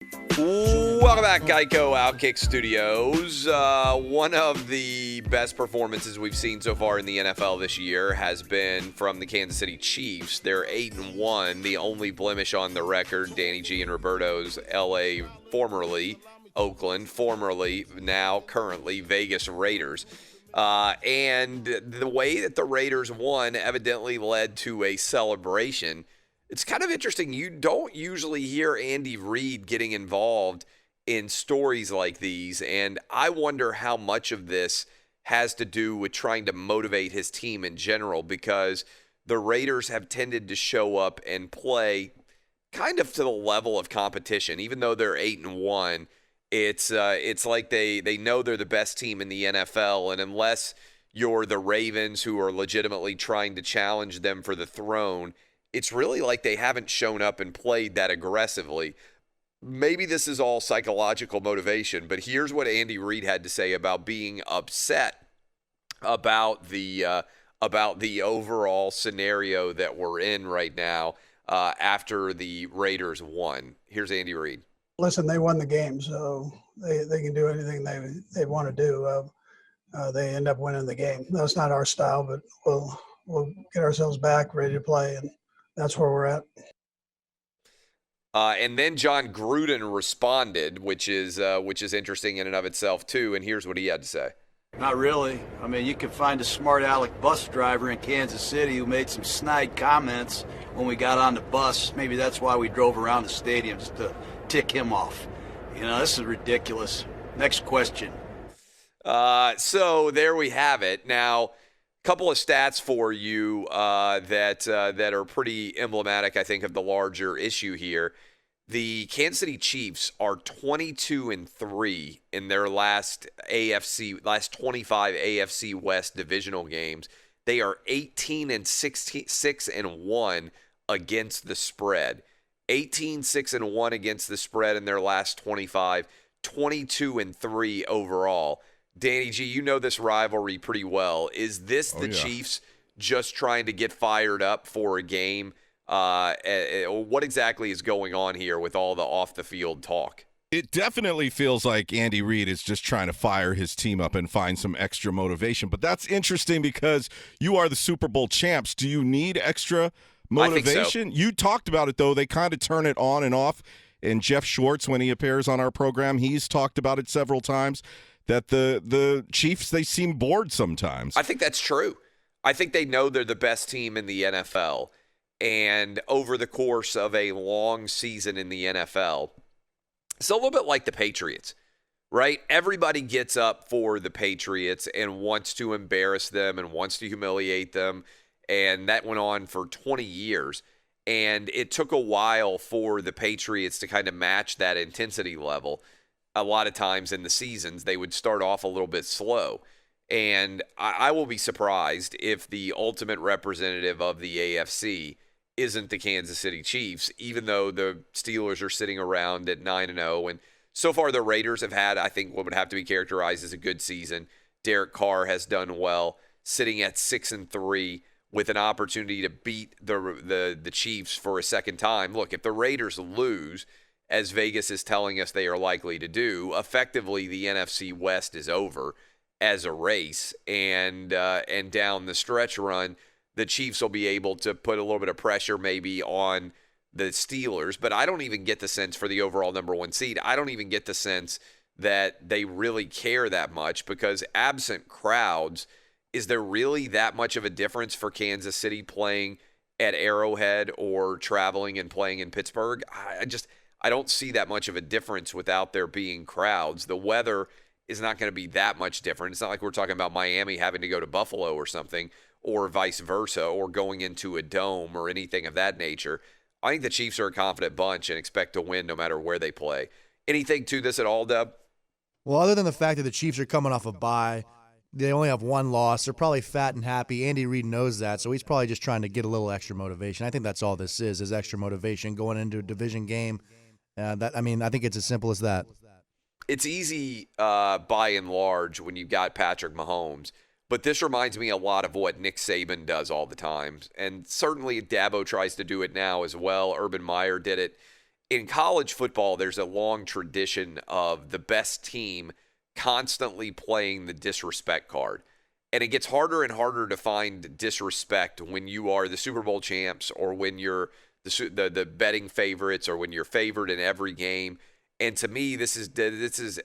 Welcome back, Geico Outkick Studios. One of the best performances we've seen so far in the NFL this year has been from the Kansas City Chiefs. They're 8-1, the only blemish on the record. Danny G and Roberto's LA, formerly Oakland, formerly, now currently Vegas Raiders. And the way that the Raiders won evidently led to a celebration. It's kind of interesting. You don't usually hear Andy Reid getting involved in stories like these, and I wonder how much of this has to do with trying to motivate his team in general, because the Raiders have tended to show up and play kind of to the level of competition. Even though they're 8-1, it's like they know they're the best team in the NFL, and unless you're the Ravens, who are legitimately trying to challenge them for the throne, it's really like they haven't shown up and played that aggressively. Maybe this is all psychological motivation, but here's what Andy Reid had to say about being upset about the overall scenario that we're in right now after the Raiders won. Here's Andy Reid. Listen, they won the game, so they can do anything they want to do. They end up winning the game. That's not our style, but we'll get ourselves back, ready to play, and that's where we're at. And then John Gruden responded, which is interesting in and of itself too. And here's what he had to say. Not really. I mean, you can find a smart aleck bus driver in Kansas City who made some snide comments when we got on the bus. Maybe that's why we drove around the stadiums to tick him off. You know, this is ridiculous. Next question. So there we have it. Now, couple of stats for you that are pretty emblematic, I think, of the larger issue here. The Kansas City Chiefs are 22-3 in their last 25 AFC West divisional games. They are 18-6-1 against the spread. 18-6-1 against the spread in their last 25. 22-3 overall. Danny G, you know this rivalry pretty well. Is this the Chiefs just trying to get fired up for a game? What exactly is going on here with all the off-the-field talk? It definitely feels like Andy Reid is just trying to fire his team up and find some extra motivation. But that's interesting because you are the Super Bowl champs. Do you need extra motivation? I think so. You talked about it, though. They kind of turn it on and off. And Jeff Schwartz, when he appears on our program, he's talked about it several times, that the Chiefs, they seem bored sometimes. I think that's true. I think they know they're the best team in the NFL. And over the course of a long season in the NFL, it's a little bit like the Patriots, right? Everybody gets up for the Patriots and wants to embarrass them and wants to humiliate them. And that went on for 20 years. And it took a while for the Patriots to kind of match that intensity level. A lot of times in the seasons, they would start off a little bit slow. And I will be surprised if the ultimate representative of the AFC isn't the Kansas City Chiefs, even though the Steelers are sitting around at 9-0. And so far the Raiders have had, I think, what would have to be characterized as a good season. Derek Carr has done well, sitting at 6-3 with an opportunity to beat the Chiefs for a second time. Look, if the Raiders lose, as Vegas is telling us they are likely to do, effectively the NFC West is over as a race. And down the stretch run, the Chiefs will be able to put a little bit of pressure maybe on the Steelers. But I don't even get the sense for the overall number one seed. I don't even get the sense that they really care that much, because absent crowds, is there really that much of a difference for Kansas City playing at Arrowhead or traveling and playing in Pittsburgh? I don't see that much of a difference without there being crowds. The weather is not going to be that much different. It's not like we're talking about Miami having to go to Buffalo or something, or vice versa, or going into a dome or anything of that nature. I think the Chiefs are a confident bunch and expect to win no matter where they play. Anything to this at all, Dub? Well, other than the fact that the Chiefs are coming off a bye, they only have one loss. They're probably fat and happy. Andy Reid knows that, so he's probably just trying to get a little extra motivation. I think that's all this is extra motivation going into a division game. I think it's as simple as that. It's easy by and large when you've got Patrick Mahomes, but this reminds me a lot of what Nick Saban does all the time. And certainly Dabo tries to do it now as well. Urban Meyer did it in college football, there's a long tradition of the best team constantly playing the disrespect card. And it gets harder and harder to find disrespect when you are the Super Bowl champs or when you're the betting favorites or when you're favored in every game. And to me, this is the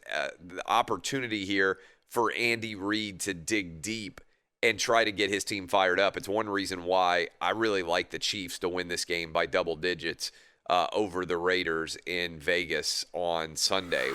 opportunity here for Andy Reid to dig deep and try to get his team fired up. It's one reason why I really like the Chiefs to win this game by double digits over the Raiders in Vegas on Sunday.